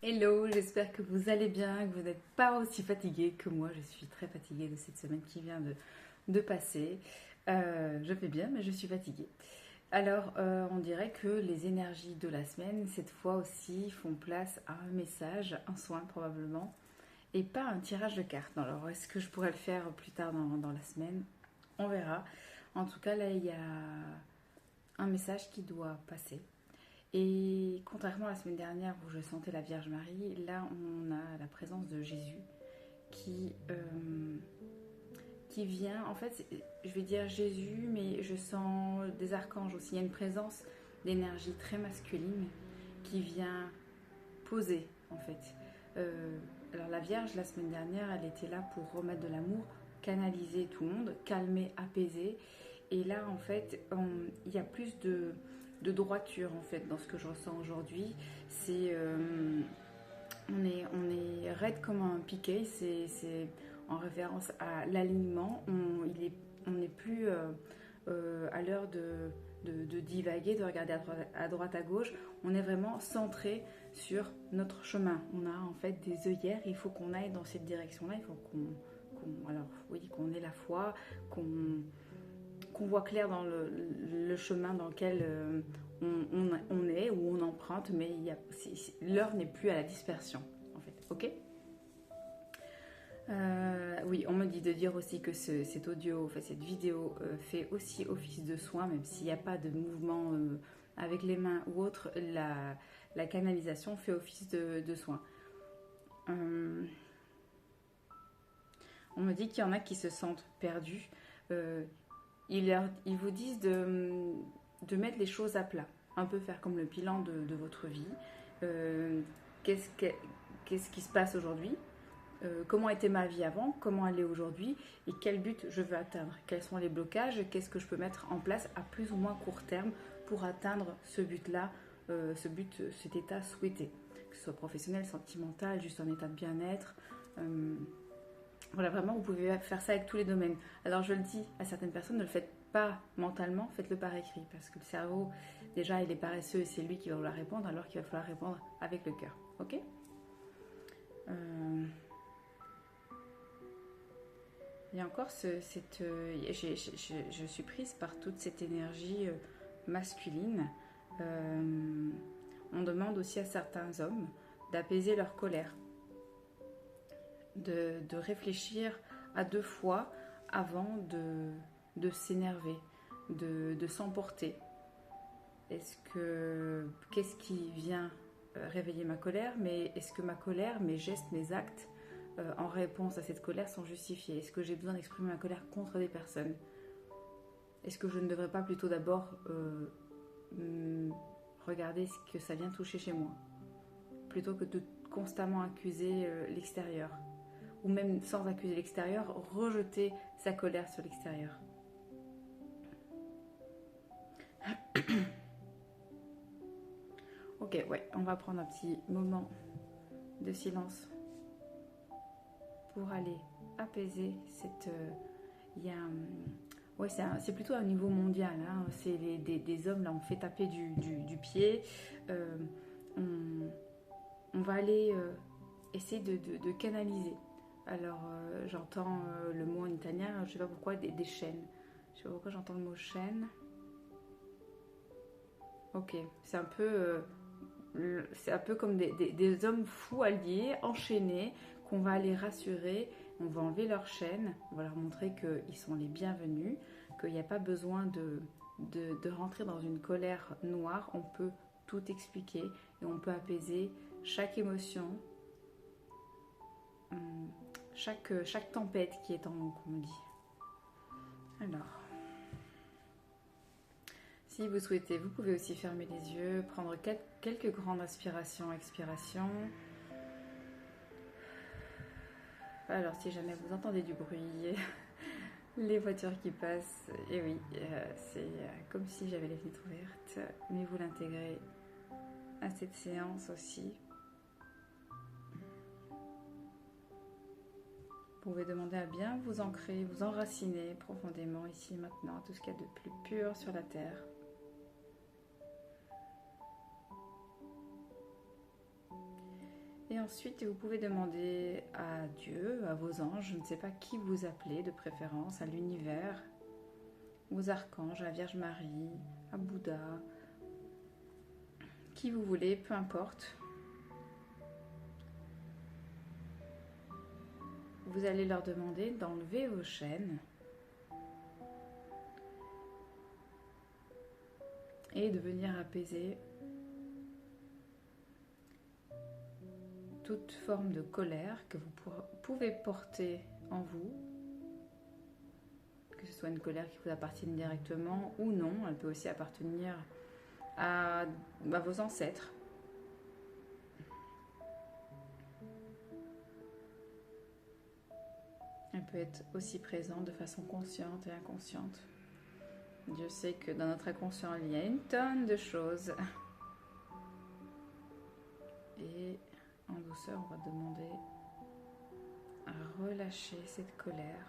Hello, j'espère que vous allez bien, que vous n'êtes pas aussi fatigué que moi. Je suis très fatiguée de cette semaine qui vient de passer. Je vais bien, mais je suis fatiguée. Alors, on dirait que les énergies de la semaine, cette fois aussi, font place à un message, un soin probablement, et pas un tirage de cartes. Alors, est-ce que je pourrais le faire plus tard dans la semaine? On verra. En tout cas, là, il y a un message qui doit passer. Et contrairement à la semaine dernière où je sentais la Vierge Marie, là on a la présence de Jésus qui, qui vient, en fait, je vais dire Jésus, mais je sens des archanges aussi. Il y a une présence d'énergie très masculine qui vient poser, en fait. Euh, alors la Vierge, la semaine dernière, elle était là pour remettre de l'amour, canaliser tout le monde, calmer, apaiser. Et là, en fait, il y a plus de droiture, en fait, dans ce que je ressens aujourd'hui. C'est... on est raide comme un piquet, c'est en référence à l'alignement. On n'est plus à l'heure de divaguer, de regarder à droite, à gauche. On est vraiment centré sur notre chemin. On a en fait des œillères, il faut qu'on aille dans cette direction-là, il faut alors oui, qu'on ait la foi, qu'on voit clair dans le chemin dans lequel on est ou on emprunte, mais l'heure n'est plus à la dispersion, en fait. Ok. Oui, on me dit de dire aussi que cet audio, enfin, cette vidéo fait aussi office de soin, même s'il n'y a pas de mouvement avec les mains ou autre, la canalisation fait office de soin. Euh, on me dit qu'il y en a qui se sentent perdus. Euh, ils vous disent de mettre les choses à plat, un peu faire comme le bilan de votre vie. Euh, qu'est-ce, que- Qu'est-ce qui se passe aujourd'hui? Comment était ma vie avant? Comment elle est aujourd'hui? Et quel but je veux atteindre? Quels sont les blocages? Qu'est-ce que je peux mettre en place à plus ou moins court terme pour atteindre ce but-là, cet état souhaité? Que ce soit professionnel, sentimental, juste un état de bien-être. Euh, voilà, vraiment, vous pouvez faire ça avec tous les domaines. Alors, je le dis à certaines personnes, ne le faites pas mentalement, faites-le par écrit. Parce que le cerveau, déjà, il est paresseux et c'est lui qui va vouloir répondre, alors qu'il va falloir répondre avec le cœur. Ok. euh... Et encore, je suis prise par toute cette énergie masculine. Euh, on demande aussi à certains hommes d'apaiser leur colère, de réfléchir à deux fois avant de s'énerver, de s'emporter. Qu'est-ce qui vient réveiller ma colère? Mais est-ce que ma colère, mes gestes, mes actes en réponse à cette colère sont justifiés? Est-ce que j'ai besoin d'exprimer ma colère contre des personnes? Est-ce que je ne devrais pas plutôt d'abord regarder ce que ça vient toucher chez moi, plutôt que de constamment accuser l'extérieur? Ou même sans accuser l'extérieur, rejeter sa colère sur l'extérieur. Ok, ouais, on va prendre un petit moment de silence pour aller apaiser cette... Il y a... Ouais, c'est plutôt à un niveau mondial. Hein. C'est des hommes, là, on fait taper du pied. Euh, on, on va aller essayer de canaliser. Alors, j'entends le mot en italien, je ne sais pas pourquoi, des chaînes. Je ne sais pas pourquoi j'entends le mot chaîne. Ok, c'est un peu comme des hommes fous alliés, enchaînés, qu'on va aller rassurer. On va enlever leur chaîne, on va leur montrer qu'ils sont les bienvenus, qu'il n'y a pas besoin de rentrer dans une colère noire. On peut tout expliquer et on peut apaiser chaque émotion, chaque tempête qui est en nous, comme on dit. Alors, si vous souhaitez, vous pouvez aussi fermer les yeux, prendre quelques grandes inspirations, expirations. Alors, si jamais vous entendez du bruit, les voitures qui passent, et oui, c'est comme si j'avais les fenêtres ouvertes, mais vous l'intégrez à cette séance aussi. Vous pouvez demander à bien vous ancrer, vous enraciner profondément ici maintenant, à tout ce qu'il y a de plus pur sur la terre. Et ensuite, vous pouvez demander à Dieu, à vos anges, je ne sais pas qui vous appelez de préférence, à l'univers, aux archanges, à la Vierge Marie, à Bouddha, qui vous voulez, peu importe. Vous allez leur demander d'enlever vos chaînes et de venir apaiser toute forme de colère que vous pouvez porter en vous, que ce soit une colère qui vous appartienne directement ou non. Elle peut aussi appartenir à vos ancêtres. Elle peut être aussi présente de façon consciente et inconsciente. Dieu sait que dans notre inconscient, il y a une tonne de choses. Et en douceur, on va demander à relâcher cette colère,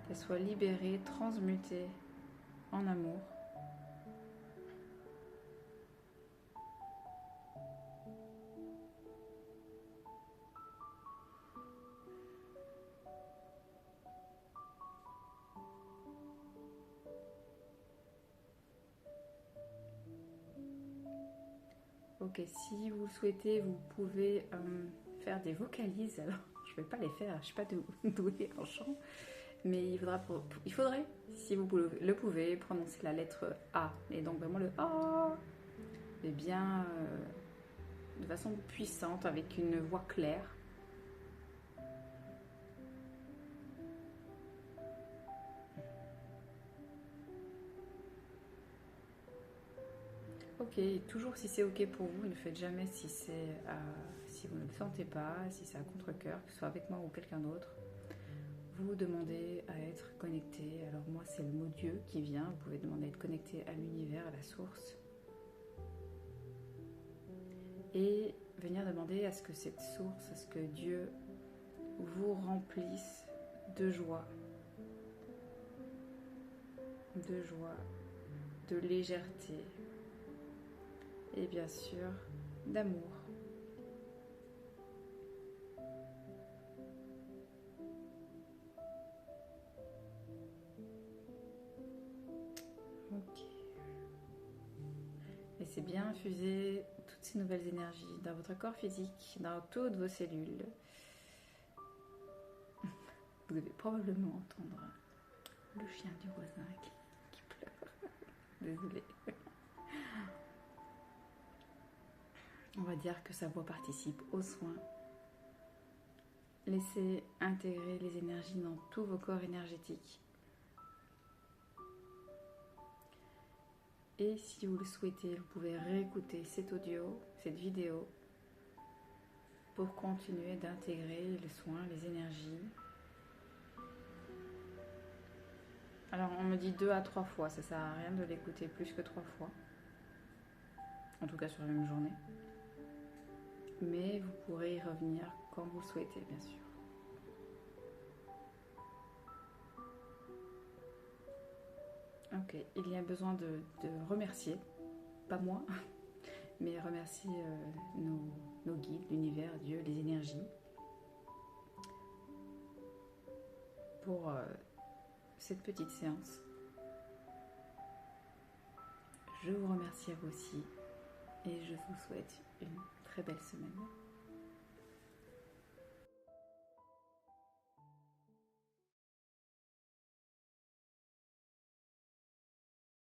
qu'elle soit libérée, transmutée en amour. Ok, si vous le souhaitez, vous pouvez faire des vocalises. Alors, je ne vais pas les faire, je ne suis pas douée en chant, mais il faudrait, si vous le pouvez, prononcer la lettre A. Et donc vraiment le A, mais bien de façon puissante, avec une voix claire. Ok, toujours si c'est ok pour vous, ne faites jamais si vous ne le sentez pas, si c'est à contre-cœur, que ce soit avec moi ou quelqu'un d'autre. Vous demandez à être connecté. Alors moi, c'est le mot Dieu qui vient. Vous pouvez demander à être connecté à l'univers, à la source. Et venir demander à ce que cette source, à ce que Dieu vous remplisse de joie, de légèreté et bien sûr d'amour. Ok. Laissez bien infuser toutes ces nouvelles énergies dans votre corps physique, dans toutes vos cellules. Vous devez probablement entendre le chien du voisin qui pleure. Désolée. On va dire que sa voix participe aux soins. Laissez intégrer les énergies dans tous vos corps énergétiques. Et si vous le souhaitez, vous pouvez réécouter cet audio, cette vidéo, pour continuer d'intégrer les soins, les énergies. Alors on me dit 2 à 3 fois, ça sert à rien de l'écouter plus que 3 fois. En tout cas sur la même journée. Mais vous pourrez y revenir quand vous le souhaitez, bien sûr. Ok, il y a besoin de remercier, pas moi, mais remercier nos guides, l'univers, Dieu, les énergies, pour cette petite séance. Je vous remercie à vous aussi et je vous souhaite une très belle semaine.